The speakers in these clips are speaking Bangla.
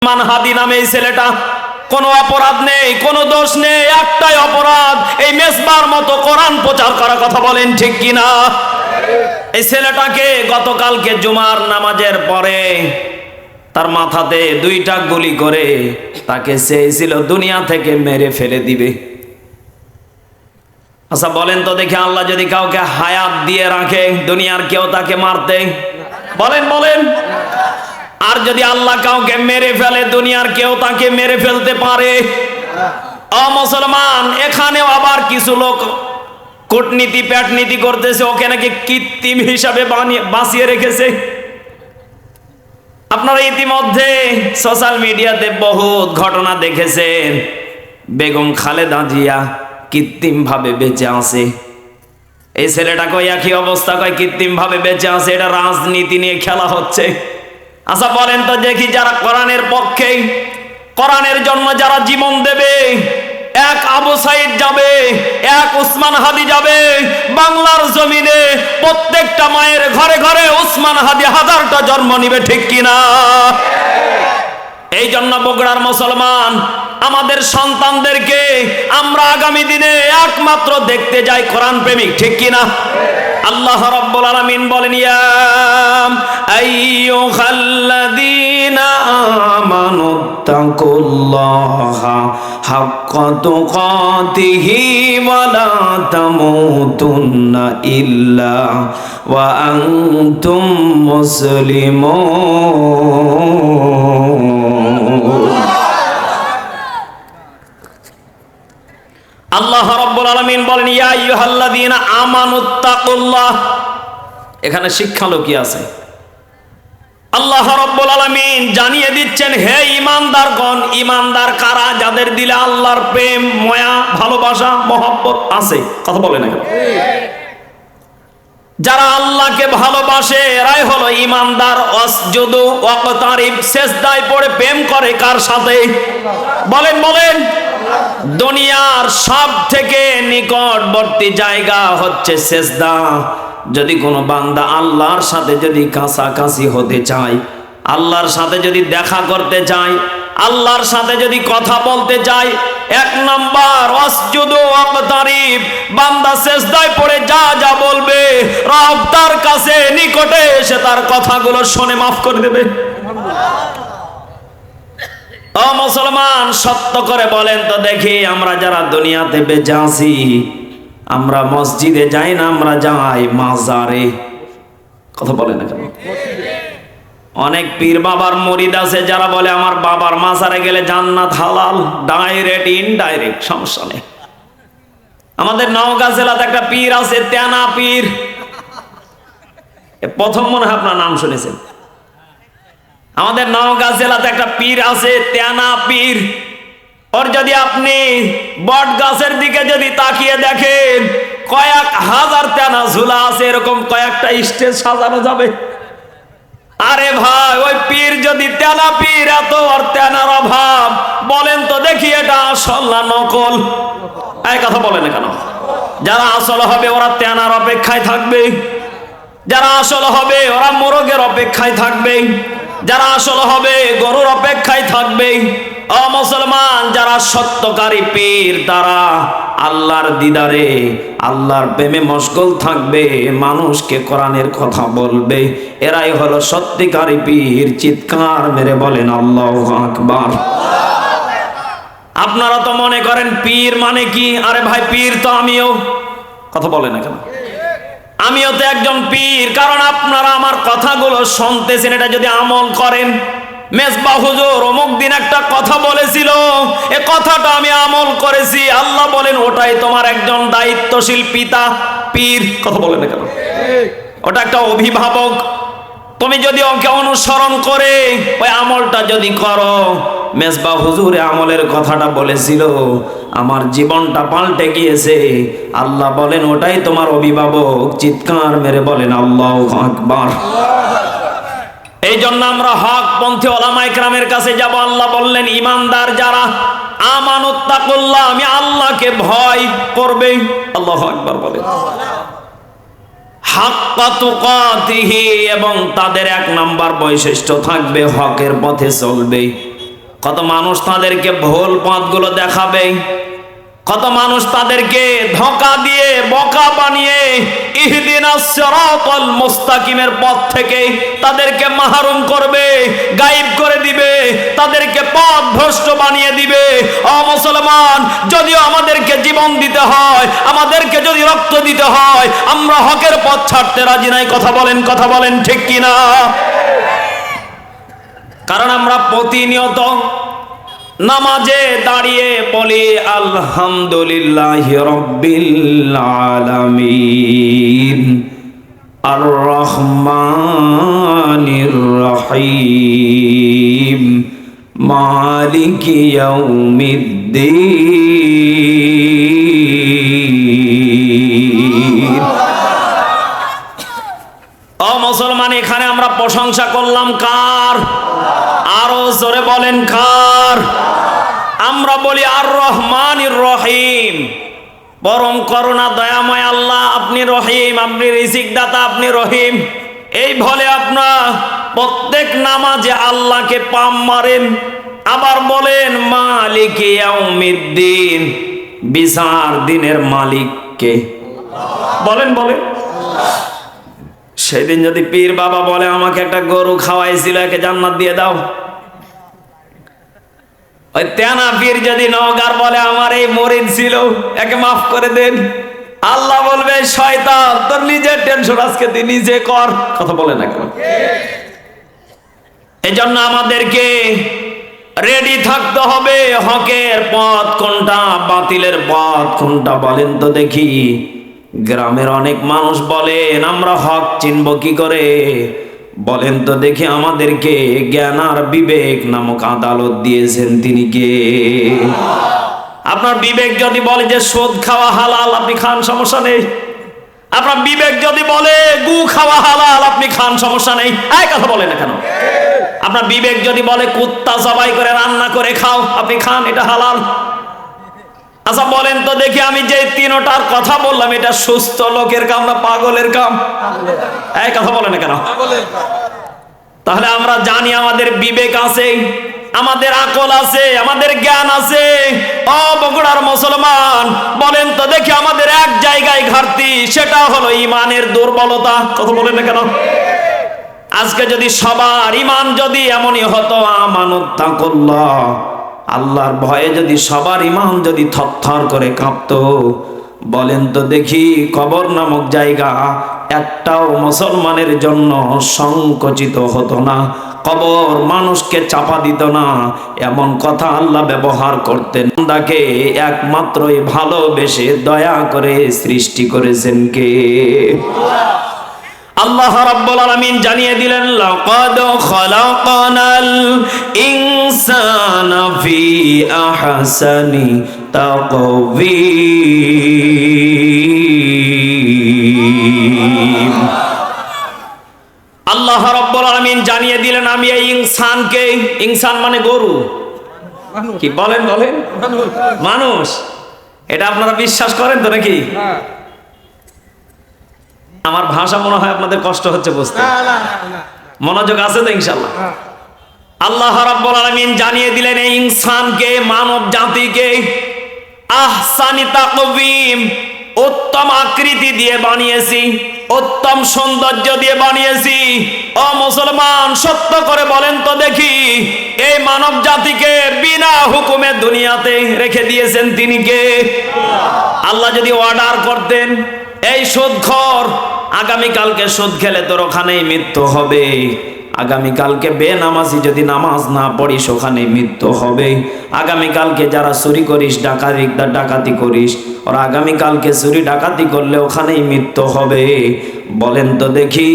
মানহাদি নামে এই ছেলেটা কোনো অপরাধ নেই, কোনো দোষ নেই, একটাই অপরাধ এই মেজবার মতো কোরআন প্রচার করা। কথা বলেন ঠিক কিনা? এই ছেলেটাকে গতকালকে জুমার নামাজের পরে তার মাথাতে 2টা গুলি করে তাকে চেয়েছিল দুনিয়া থেকে মেরে ফেলে দিবে। আচ্ছা বলেন তো দেখি, আল্লাহ যদি কাউকে হায়াত দিয়ে রাখে দুনিয়ার কেউ তাকে মারতে? বলেন বলেন। আর যদি আল্লাহ কাউকে মেরে ফেলে দুনিয়ার কেউ তাকে মেরে ফেলতে পারে? মুসলমান, এখানেও আবার কিছু লোক কূটনীতি পেটনীতি করতেছে, ওকে নাকি কৃত্রিম হিসাবে বাঁচিয়ে রেখেছে। আপনারা ইতিমধ্যে সোশ্যাল মিডিয়াতে বহুত ঘটনা দেখেছেন। বেগম খালেদা জিয়া কৃত্রিম ভাবে বেঁচে আছে, এই ছেলেটা কই একই অবস্থা, কয় কৃত্রিম ভাবে বেঁচে আছে। এটা রাজনীতি নিয়ে খেলা হচ্ছে। আচ্ছা বলেন তো দেখি, যারা কোরআনের পক্ষে, কোরআনের জন্য যারা জীবন দেবে, এক আবু সাইদ যাবে, এক উসমান হাদি যাবে, বাংলার জমিনে প্রত্যেকটা মায়ের ঘরে ঘরে উসমান হাদি 1000টা জন্ম নিবে, ঠিক কিনা? এই জন্য বগুড়ার মুসলমান, আমাদের সন্তানদেরকে আমরা আগামী দিনে একমাত্র দেখতে যাই কোরআন প্রেমিক, ঠিক কিনা? আল্লাহ রাব্বুল আলামিন বলেন, ইয়া আইয়ুহাল্লাযীনা আমানুত্তাকুল্লাহা হাক্কা তুকাতিহি ওয়া লা তামুতুন্না ইল্লা ওয়া আনতুম মুসলিমুন। আল্লাহ রাব্বুল আলামিন বলেন, ইয়া আইয়ুহাল্লাযীনা আমানুত্তাকুল্লাহ। এখানে শিক্ষালো কি আছে? আল্লাহ রাব্বুল আলামিন জানিয়ে দিচ্ছেন, হে ঈমানদারগণ। ঈমানদার কারা? যাদের দিলে আল্লাহর প্রেম, মায়া, ভালোবাসা, মহব্বত আছে। কথা বলে না কেন? যারা আল্লাহকে ভালোবাসে এরাই হলো ঈমানদার। ওয়াসজুদু ওয়াকতারিব, সিজদায় পড়ে প্রেম করে কার সাথে? বলেন বলেন। দুনিয়ার সব থেকে নিকটবর্তী জায়গা হচ্ছে সিজদা। যদি কোনো বান্দা আল্লাহর সাথে যদি কাছাকাছি হতে চায়, আল্লাহর সাথে যদি দেখা করতে চায়, আল্লাহর সাথে যদি কথা বলতে চায়, 1 নাম্বার ওয়াসজুদু ওয়াকতারিব, বান্দা সিজদায় পড়ে যা যা বলবে রব তার কাছে নিকটে এসে তার কথাগুলো শুনে মাফ করে দেবে। ও মুসলমান, সত্য করে বলেন তো দেখি, আমরা যারা দুনিয়াতে বেঁচে আছি, আমরা মসজিদে যাই না, আমরা যাই মাজারে। কথা বলে না কেন? অনেক পীর বাবার মুরিদ আছে যারা বলে আমার বাবার মাজারে গেলে জান্নাত হালাল, ডাইরেক্ট ইনডাইরেক্ট, সমস্যা নেই। আমাদের নওগাঁ জেলাতে একটা পীর আছে, তেনা পীর। প্রথম মনে হয় আপনার নাম শুনেছেন। আমাদের নওগাঁ জেলাতে একটা পীর আছে, তেনা পীর। ওর যদি আপনি বট গাছের দিকে যদি তাকিয়ে দেখেন, কয়েক হাজার তেনা ঝুলা আছে, এরকম কয়েকটা স্টেজ সাজানো যাবে। আরে ভাই, ওই পীর যদি তেনা পীর, এত আর তেনার অভাব, বলেন তো দেখি এটা আসল না নকল? এই কথা বলে না কেন? যারা আসল হবে ওরা তেনার অপেক্ষায় থাকবে, যারা আসল হবে ওরা মোরগের অপেক্ষায় থাকবে, যারা আসল হবে গরুর অপেক্ষায় থাকবে। ও মুসলমান, যারা সত্যকারী পীর তারা আল্লাহর দিদারে, আল্লাহর প্রেমে মশগুল থাকবে, মানুষকে কোরআনের কথা বলবে, এরাই হলো সত্যিকারী পীর। চিৎকার মেরে বলেন আল্লাহু আকবার। আপনারা তো মনে করেন পীর মানে কি? আরে ভাই, পীর তো আমিও। কথা বলে না কেন? আমিও তো একজন পীর, কারণ আপনারা আমার কথাগুলো শুনতেছেন, এটা যদি আমল করেন। মেজবা হুজুর অমুক দিন একটা কথা বলেছিল, এ কথাটা আমি আমল করেছি, আল্লাহ বলেন ওটাই তোমার একজন দায়িত্বশীল পিতা পীর। কথা বলে না কেন? ওটা একটা অভিভাবক। তুমি যদি ওকে অনুসরণ করে ওই আমলটা যদি করো, মেজবা হুজুরে আমলের কথাটা বলেছিল, আমার জীবনটা পাল্টে গিয়েছে, আল্লাহ বলেন ওটাই তোমার অভিভাবক। চিৎকার মেরে বলেন আল্লাহু আকবার। এই জন্য আমরা হকপন্থী ওলামা ইকরামের কাছে যাব। আল্লাহ বললেন ঈমানদার যারা আমানুত্তাকুল্লাহ, আমি আল্লাহকে ভয় করবে। আল্লাহু আকবার বলেন। হাক্কা তুকাতিহি, এবং তাদের 1 নাম্বার বৈশিষ্ট্য থাকবে হকের পথে চলবে। কত মানুষ তাদেরকে ভুল পথগুলো দেখাবে, কত মানুষ তাদেরকে ধোঁকা দিয়ে বোকা বানিয়ে ইহদিনাস সিরাতাল মুস্তাকিমের পথ থেকে তাদেরকে মাহরুম করবে, গায়েব করে দিবে, তাদেরকে পথ ভ্রষ্ট বানিয়ে দিবে। ও মুসলমান, যদিও আমাদেরকে জীবন দিতে হয়, আমাদেরকে যদি রক্ত দিতে হয়, আমরা হকের পথ ছাড়তে রাজি নাই। কথা বলেন ঠিক কিনা? কারণ আমরা প্রতিনিয়ত নামাজে দাঁড়িয়ে বলি আলহামদুলিল্লাহি রাব্বিল আলামিন আর রহমানির রহিম মালিকি ইয়াউমিদ্দিন। ও মুসলমান, এখানে আমরা প্রশংসা করলাম কার? আরো জোরে বলেন কার? আমরা বলি আর রহমানির রহিম, পরম করুণা দয়াময় আল্লাহ আপনি রহিম, আপনি রিজিক দাতা, আপনি রহিম। এই বলে আপনার প্রত্যেক নামাজে আল্লাহকে পাম মারেন, আবার বলেন মালিকি ইয়াউমিদ্দিন, বিচার দিনের মালিককে বলেন। সেদিন যদি পীর বাবা বলে আমাকে একটা গরু খাওয়াইছিল, একে জান্নাত দিয়ে দাও, ওই তেনা পীর যদি নওগাঁর বলে আমার এই মরিদ ছিল, একে মাফ করে দেন, আল্লাহ বলবে শয়তান তোর নিজের টেনশন আজকে তুই নিজে কর। কথা বলে না কেন? এই জন্য আমাদেরকে রেডি থাকতে হবে। হকের পথ কোনটা, বাতিলের পথ কোনটা বলেন তো দেখি। গ্রামের অনেক মানুষ বলেন আমরা হক চিনব কি করে? বলেন তো দেখি, আমাদেরকে জ্ঞান আর বিবেক নামক আদালত দিয়েছেন তিনি কে? আপনার বিবেক যদি বলে যে সুদ খাওয়া হালাল, আপনি খান, সমস্যা নেই। আপনার বিবেক যদি বলে গু খাওয়া হালাল, আপনি খান, সমস্যা নেই। এই কথা বলে না কেন? আপনার বিবেক যদি বলে কুত্তা জবাই করে রান্না করে খাও, আপনি খান, এটা হালাল। আচ্ছা বলেন তো দেখি, আমি যে তিনটার কথা বললাম এটা সুস্থ লোকের কাম না পাগলের কাম? এই কথা বলে না কেন? তাহলে আমরা জানি আমাদের বিবেক আছে, আমাদের আকল আছে, আমাদের জ্ঞান আছে। ও বগুড়ার মুসলমান, বলেন তো দেখি আমাদের এক জায়গায় ঘাটতি, সেটা হলো ইমানের দুর্বলতা। কথা বলেন না কেন? আজকে যদি সবার ইমান যদি এমনই হতো, আমানুত্তাকুল্লাহ, আল্লাহর ভয়ে যদি সবার ইমান যদি থরথর করে কাঁপতো, বলেন তো দেখি কবর নামক জায়গা একটাও মুসলমানের জন্য সংকুচিত হতো না, কবর মানুষকে চাপা দিত না। এমন কথা আল্লাহ ব্যবহার করতেন। বান্দাকে একমাত্রই ভালোবেসে দয়া করে সৃষ্টি করেছেন কে? আল্লাহ রাব্বুল আলামিন জানিয়ে দিলেন লাকাদ খালাকানাল ইনসানা ফি আহসানি তাকওয়িম। আল্লাহ রাব্বুল আলামিন জানিয়ে দিলেন আমি এই ইনসানকে, ইনসান মানে গরু, কি বলেন মানুষ। এটা আপনারা বিশ্বাস করেন তো নাকি? আমার ভাষা মনে হয় আপনাদের কষ্ট হচ্ছে বুঝতে, মনোযোগ আছে তো ইনশাআল্লাহ? আল্লাহ রাব্বুল আলামিন জানিয়ে দিলেন এই ইনসানকে, মানব জাতিকে আহসানি তাকওয়িম, উত্তম আকৃতি দিয়ে বানিয়েছি, উত্তম সৌন্দর্য দিয়ে বানিয়েছি। ও মুসলমান, সত্য করে বলেন তো দেখি, এই মানব জাতিকে বিনা হুকুমে দুনিয়াতে রেখে দিয়েছেন তিনি কে? আল্লাহ যদি অর্ডার করতেন এই সুদখোর, আগামীকালকে সুদ খেলে তোর ওখানেই মৃত্যু হবে, আগামীকালকে বেনামাজি যদি নামাজ না পড়িস ওখানেই মৃত্যু হবে, আগামীকালকে যারা চুরি করিস ডাকাতি করিস ওরা আগামীকালকে চুরি ডাকাতি করলে ওখানেই মৃত্যু হবে। বলেন তো দেখি,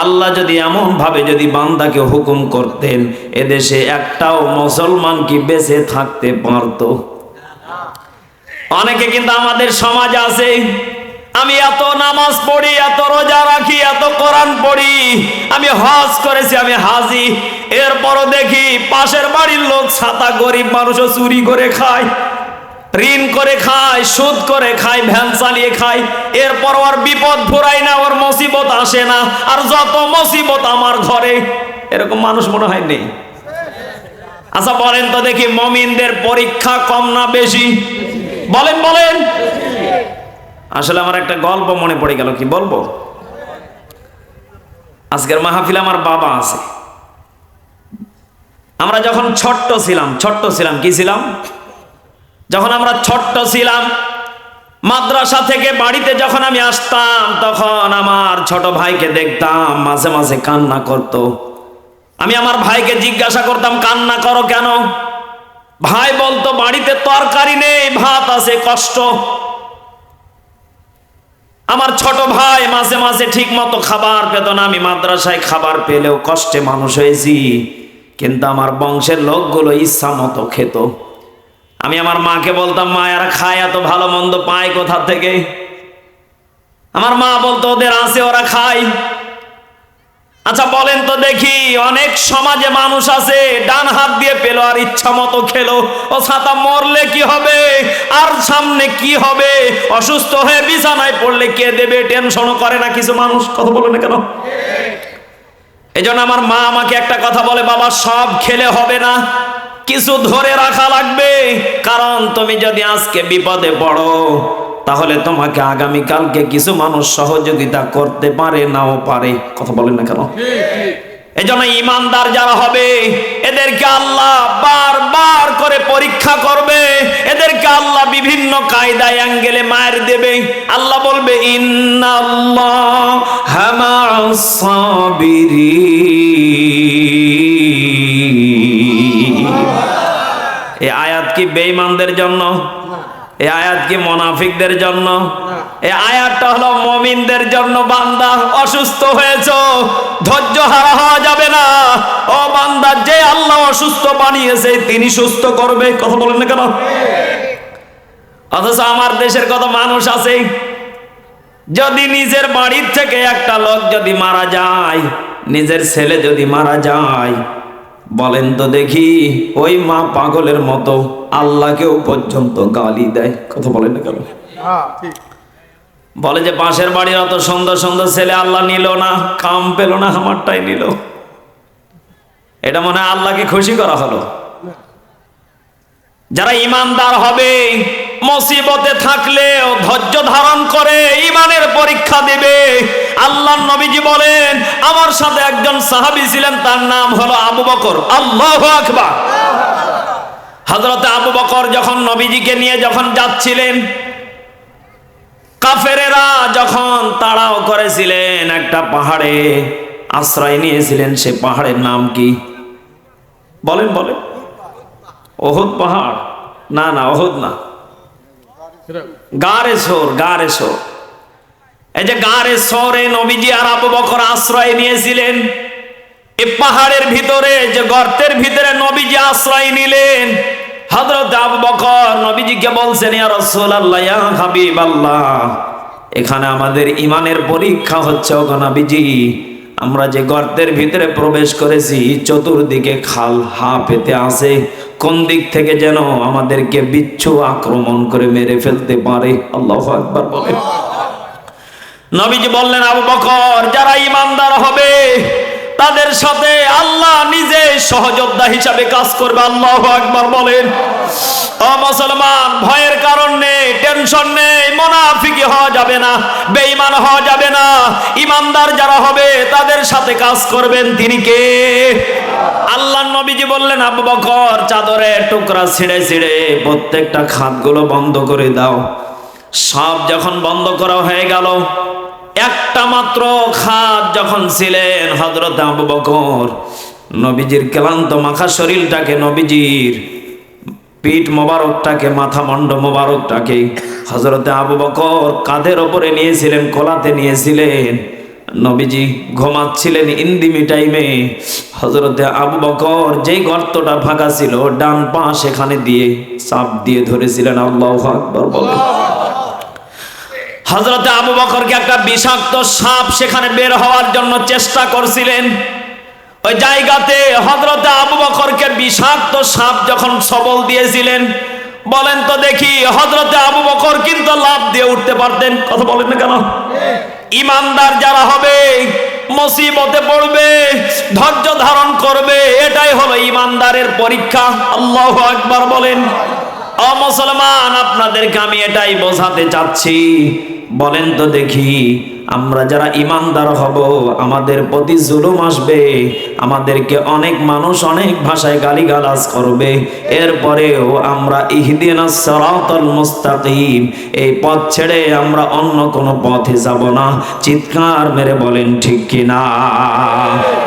আল্লাহ যদি এমন ভাবে যদি বান্দাকে হুকুম করতেন, এদেশে একটাও মুসলমান কি বেঁচে থাকতে পারতো? অনেকে কিন্তু আমাদের সমাজ আছে, আমি এত নামাজ পড়ি, এত রোজা রাখি, এত কোরআন পড়ি, আমি হজ করেছি, আমি হাজি, এরপরও দেখি পাশের বাড়ির লোক ছাতা, গরিব মানুষও চুরি করে খায়, ঋণ করে খায়, সুদ করে খায়, ভ্যান চালিয়ে খায়, এরপর ওর বিপদ ফুরায় না, ওর মুসিবত আসে না, আর যত মুসিবত আমার ঘরে। এরকম মানুষ মনে হয় নেই? আচ্ছা বলেন তো দেখি, মুমিনদের পরীক্ষা কম না বেশি? বলেন বলেন। আসলে আমার একটা গল্প মনে পড়ে গেল, কি বলবো? আজকের মাহফিলে আমার বাবা আছে। আমরা যখন ছোট্ট ছিলাম কি ছিলাম? যখন আমরা ছোট্ট ছিলাম, মাদ্রাসা থেকে বাড়িতে যখন আমি আসতাম, তখন আমার ছোট ভাইকে দেখতাম মাঝে মাঝে কান্না করত। আমি আমার ভাইকে জিজ্ঞাসা করতাম, কান্না করো কেন? ভাই বলতো, বাড়িতে তরকারি নেই, ভাত আছে, কষ্ট। আমার ছোট ভাই মাঝে মাঝে ঠিক মতো খাবার পেত না। আমি মাদ্রাসায় খাবার পেলেও কষ্টে মানুষ হয়েছি, কিন্তু আমার বংশের লোকগুলো ইচ্ছা মতো খেত। আমি আমার মাকে বলতাম, মা এরা খায়, এত ভালো মন্দ পায় কোথা থেকে? আমার মা বলতো, ওদের আছে, ওরা খায়। আচ্ছা বলেন তো দেখি, অনেক সমাজে মানুষ আছে ডান হাত দিয়ে পেলো আর ইচ্ছা মতো খেলো। ও ছাতা মরলে কি হবে, আর সামনে কি হবে, অসুস্থ হয়ে বিছানায় পড়লে কে দেবে, টেনশনও করে না কিছু মানুষ। কথা বলে না কেন? এই জন্য আমার মা আমাকে একটা কথা বলে, বাবা সব খেলে হবে না, কিছু ধরে রাখা লাগবে। কারণ তুমি যদি আজকে বিপদে পড়ো, তাহলে তোমাকে আগামীকালকে কিছু মানুষ সহযোগিতা করতে পারে, নাও পারে। কথা বলেন না কেন? এই জন্য ইমানদার যারা হবে, এদেরকে আল্লাহ বারবার করে পরীক্ষা করবে। এদেরকে আল্লাহ বিভিন্ন কায়দায় অ্যাঙ্গেলে মার দেবে। আল্লাহ বলবে, ইন্নাল্লাহা মা'আস সাবিরিন। এই আয়াত কি বেঈমানদের জন্য? এই আয়াত কি মুনাফিকদের জন্য? এই আয়াতটা হলো মুমিনদের জন্য। বান্দা অসুস্থ হয়েছো, ধৈর্য হারা হওয়া যাবে না। ও বান্দা, যে আল্লাহ অসুস্থ বানিয়েছে তিনি সুস্থ করবে। কথা বলেন না কেন? অথচ আমার দেশের কত মানুষ আছে, যদি নিজের বাড়ির থেকে একটা লোক যদি মারা যায়, নিজের ছেলে যদি মারা যায়, বলেন তো দেখি, ওই মা পাগলের মতো আল্লাহকেও পর্যন্ত গালি দেয়। কথা বলেন না কেন? বলে যে পাশের বাড়ির অত সুন্দর সুন্দর ছেলে আল্লাহ নিল না, কাম পেল না, আমারটাই নিল। এটা মনে হয় আল্লাহকে খুশি করা হলো। যারা ইমানদার হবে, মুসিবতে থাকলেও ধৈর্য ধারণ করে ইমানের পরীক্ষা দেবে। আল্লাহর নবীজি বলেন, আমার সাথে একজন সাহাবী ছিলেন, তার নাম হলো আবু বকর। আল্লাহু আকবার। হযরত আবু বকর যখন নবীজিকে নিয়ে যখন যাচ্ছিলেন, কাফেরেরা যখন তাড়াও করেছিলেন, একটা পাহাড়ে আশ্রয় নিয়েছিলেন। সে পাহাড়ের নাম কি? বলেন বলেন। ওহুদ পাহাড়? না না, ওহুদ না, গারে সোর। গারে সোর। এই যে গারে সোরে নবীজি আর আবু বকর আশ্রয় নিয়েছিলেন। এই পাহাড়ের ভিতরে যে গর্তের ভিতরে নবীজি আশ্রয় নিলেন। হযরত আবু বকর নবীজিকে বলছেন, ইয়া রাসূলুল্লাহ, ইয়া হাবিবাল্লাহ, এখানে আমাদের ইমানের পরীক্ষা হচ্ছে। ওগো নবীজি, আমরা যে গর্তের ভিতরে প্রবেশ করেছি, চতুর্দিকে খাল হা পেতে আছে, কোন দিক থেকে যেন আমাদেরকে বিচ্ছু আক্রমণ করে মেরে ফেলতে পারে। আল্লাহু আকবার বলেন। নবীজি বললেন, আবু বকর, যারা ইমানদার হবে তাদের সাথে আল্লাহ নিজে সহযোদ্ধা হিসাবে কাজ করবে। আল্লাহু আকবার বলেন। ও মুসলমান, ভয়ের কারণ নেই, টেনশন নেই, মুনাফিকি হওয়া যাবে না, বেঈমান হওয়া যাবে না। ইমানদার যারা হবে তাদের সাথে কাজ করবেন তিনি কে? আল্লাহর নবীজি বললেন, আবু বকর, চাদরের টুকরা ছিঁড়ে ছিঁড়ে প্রত্যেকটা খাতগুলো বন্ধ করে দাও। সব যখন বন্ধ করা হয়ে গেল, একটা মাত্র খাত যখন ছিলেন হযরত আবু বকর, নবীজির ক্লান্ত মাখা শরীরটাকে, নবীজির পিঠ মোবারকটাকে, মাথা মণ্ড মোবারকটাকে হযরত আবু বকর কাঁধের ওপরে নিয়েছিলেন, কোলাতে নিয়েছিলেন। নবীজি ঘুমাচ্ছিলেন ইন্দিমি টাইমে। হযরত আবু বকর যেই গর্তটা ফাঁকা ছিল, ডান পা সেখানে দিয়ে চাপ দিয়ে ধরেছিলেন। আল্লাহু আকবার বলেন। হযরত আবু বকরকে একটা বিষাক্ত সাপ সেখানে বের হওয়ার জন্য চেষ্টা করছিলেন। ওই জায়গাতে হযরত আবু বকরকে বিষাক্ত সাপ যখন সবল দিয়েছিলেন, বলেন তো দেখি, হযরত আবু বকর কিন্তু লাফ দিয়ে উঠতে পারতেন। কথা বলেন না কেন? ইমানদার যারা হবে মুসিবতে পড়বে, ধৈর্য ধারণ করবে। এটাই হলো ঈমানদারের পরীক্ষা। আল্লাহু আকবার বলেন। ও মুসলমান, আপনাদেরকে আমি এটাই বোঝাতে চাচ্ছি। বলেন তো দেখি, আমরা যারা ঈমানদার হব, আমাদের প্রতি জুলুম আসবে, আমাদেরকে অনেক মানুষ অনেক ভাষায় গালিগালাজ করবে, এরপরেও আমরা ইহদিনাস সিরাতাল মুস্তাকিম, এই পথ ছেড়ে আমরা অন্য কোনো পথে যাব না। চিৎকার মেরে বলেন ঠিক কিনা?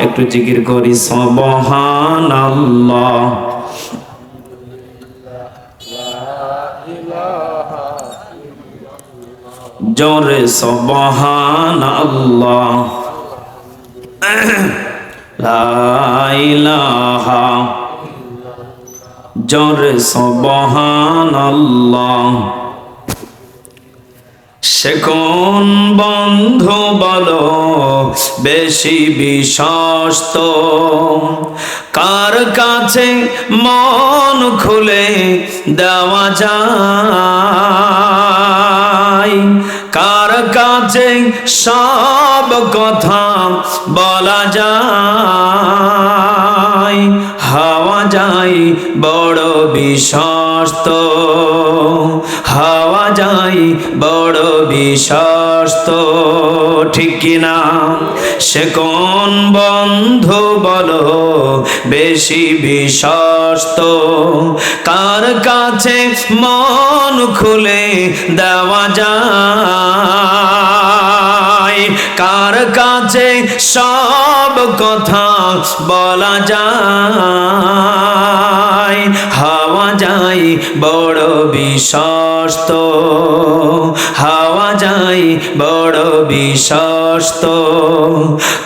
একটু জিকির করি সুবহানাল্লাহ। জোরে সুবহানাল্লাহ। লা ইলাহা, জোরে সুবহানাল্লাহ। সে কোন বন্ধু বলো বেশি বিশ্বস্ত, কার কাছে মন খুলে দেওয়া যায়, কার কাছে সব কথা বলা যায়, হওয়া যায় বড় বিশ্বস্ত, হওয়া যায় বড় বিশ্বস্ত, ঠিক কিনা? সে কোন বন্ধু বলো বেশি বিশ্বস্ত, কার কাছে মন খুলে দেওয়া যায়, কার কাছে সব কথা বলা যায়, হওয়া যায় বড় বিশ্বস্ত, হওয়া যায় বড় বিশ্বস্ত।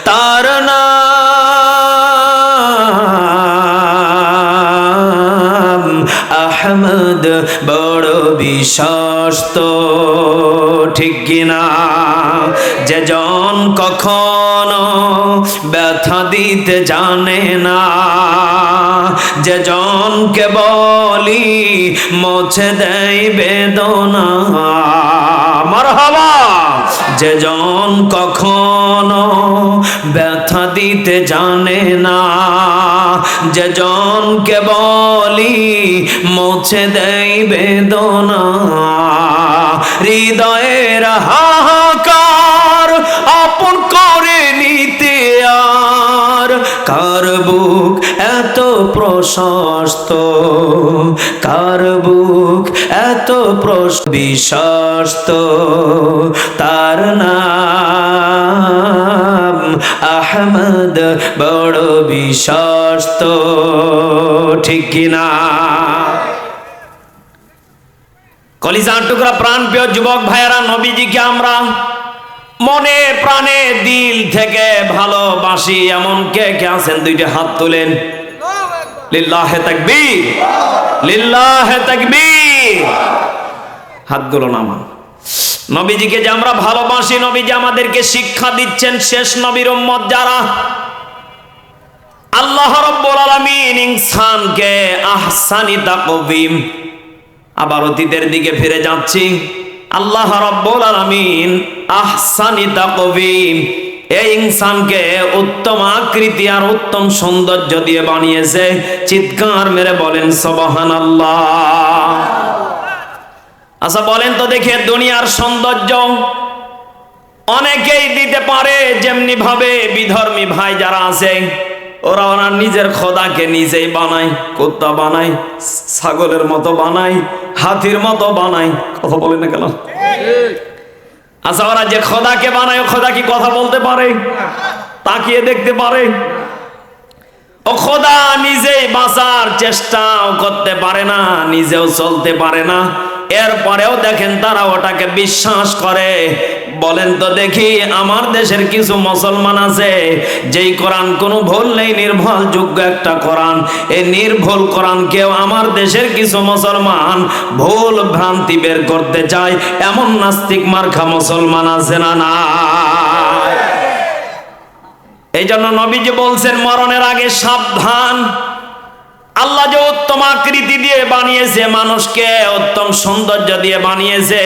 তার নাম আহমদ, বড় বিশ্বস্ত, ঠিক কিনা? যে জন কখনো ব্যথা দিতে জানে না, যে জনকে বলি মুছে দেয় বেদনা, মারহাবা। যে জন কখনো ব্যথা দিতে জানে না, যে জনকে বলি মুছে দেয় বেদনা, হৃদয়ের হাহাকার আপন করে নিতে আর কার বুক এত প্রশস্ত, কার বুক এত বিশ্বস্ত, তার নাম আহমদ, বড় বিশ্বস্ত, ঠিক কিনা? কলিজার টুকরা প্রাণ প্রিয় যুবক ভাইয়েরা, নবীজিকে আমরা মনে প্রাণে দিল থেকে ভালোবাসি এমন কে কে আছেন? দুইটা হাত তোলেন। লিল্লাহে তাকবীর, লিল্লাহে তাকবীর। হাতগুলো নামান। নবীজিকে যে আমরা ভালোবাসি, নবীজি আমাদেরকে শিক্ষা দিচ্ছেন, শেষ নবীর উম্মত যারা, আল্লাহ রাব্বুল আলামিন ইনসানকে আহসানি তাকওয়িম, আবার অতীতের দিকে ফিরে যাচ্ছি, আল্লাহ রাব্বুল আলামিন আহসানি তাকওয়িম, এই ইনসানকে উত্তম আকৃতি আর উত্তম সৌন্দর্য দিয়ে বানিয়েছে। চিৎকার মেরে বলেন সুবহানাল্লাহ। আচ্ছা বলেন তো দেখে, দুনিয়ার সৌন্দর্য অনেকেই দিতে পারে, যেমনি ভাবে বিধর্মী ভাই যারা আছে ওরা ওনার নিজের খোদাকে নিজেই বানায়, কুত্তা বানায়, ছাগলের মতো বানায়, হাতির মতো বানায়। কথা বলেন না কেন? আচ্ছা ওরা যে খোদাকে বানায়, খোদা কি কথা বলতে পারে? তাকিয়ে দেখতে পারে? ও খোদা নিজেই বাঁচার চেষ্টাও করতে পারে না, নিজেও চলতে পারে না, এরপরেও দেখেন তারা ওটাকে বিশ্বাস করে। বলেন তো দেখি, আমার দেশের কিছু মুসলমান আছে যেই কোরআন কোনো ভুল নেই, নির্ভরযোগ্য একটা কোরআন, এই নির্ভুল কোরআন কেউ আমার দেশের কিছু মুসলমান ভুল ভ্রান্তি বের করতে চায়, এমন নাস্তিক মার্কা মুসলমান আছে না? না। এই জন্য নবীজি বলছেন মরণের আগে সাবধান। আল্লাহ যে উত্তম আকৃতি দিয়ে বানিয়েছে, মানুষকে উত্তম সৌন্দর্য দিয়ে বানিয়েছে,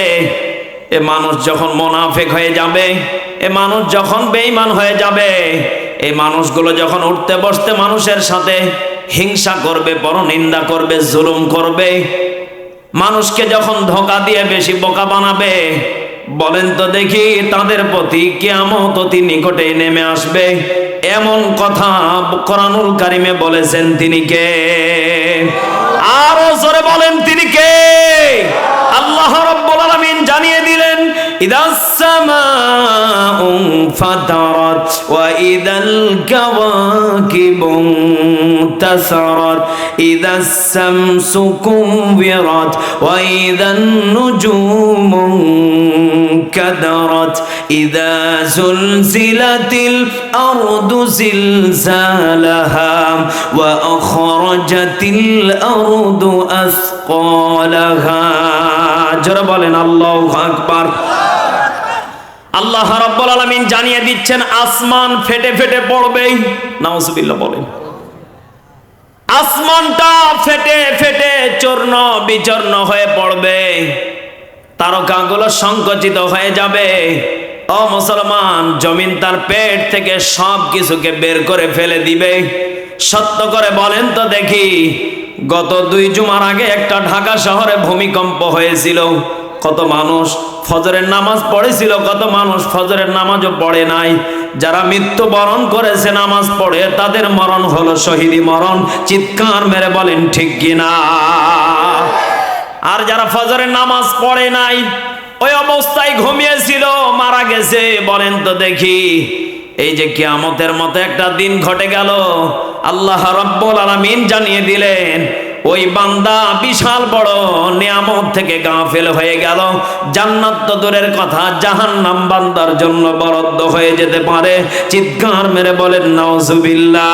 এ মানুষ যখন মুনাফিক হয়ে যাবে, এ মানুষ যখন বেঈমান হয়ে যাবে, এই মানুষগুলো যখন উঠতে বসতে মানুষের সাথে হিংসা করবে, পরনিন্দা করবে, জুলুম করবে, মানুষকে যখন ধোঁকা দিয়ে বেশি বোকা বানাবে, বলেন তো দেখি তাদের প্রতি কিয়ামত অতি নিকটে নেমে আসবে। এমন কথা কোরআনুল কারিমে বলেছেন তিনি কে? আরো জোরে বলেন তিনি কে? আল্লাহ রাব্বুল আলামিন জানিয়ে দিলেন, ইদাস সামাউ ফাতারাত ওয়া ইদাল কাওয়াকিবু তাসারাত ইদাস শামসু কুবিরাত ওয়া ইদান নুজুমু কাদারাত ইদা জুলজিলাতিল আরদু জিলজালাহা ওয়া আখরাজাতিল আরদু আসকালাহা। যারা বলেন আল্লাহু আকবার। আল্লাহ রাব্বুল আলামিন জানিয়ে দিচ্ছেন আসমান ফেটে ফেটে পড়বে। নাউজুবিল্লাহ বলেন। আসমানটা ফেটে ফেটে চূর্ণ বিচূর্ণ হয়ে পড়বে, তারকাগুলো সংকুচিত হয়ে যাবে। ও মুসলমান, জমিন তার পেট থেকে সব কিছুকে বের করে ফেলে দিবে। সত্য করে বলেন তো দেখি, গত 2 জুমার আগে একটা ঢাকা শহরে ভূমিকম্প হয়েছিল। কত মানুষ ফজরের নামাজ পড়েছিল, কত মানুষ ফজরের নামাজও পড়ে নাই। যারা মৃত্যুবরণ করেছে নামাজ পড়ে, তাদের মরণ হলো শহীদি মরণ। চিৎকার মেরে বলেন ঠিক কিনা? আর যারা ফজরের নামাজ পড়ে নাই, ওই অবস্থায় ঘুমিয়েছিল, মারা গেছে। বলেন তো দেখি, এই যে কিয়ামতের মতো একটা দিন ঘটে গেল, আল্লাহ রাব্বুল আলামিন জানিয়ে দিলেন ওই বান্দা বিশাল বড় নিয়ামত থেকে গাফেল হয়ে গেল। জান্নাত তো দূরের কথা, জাহান্নাম বান্দার জন্য বরাদ্দ হয়ে যেতে পারে। চিৎকার মেরে বলেন নাউজুবিল্লাহ।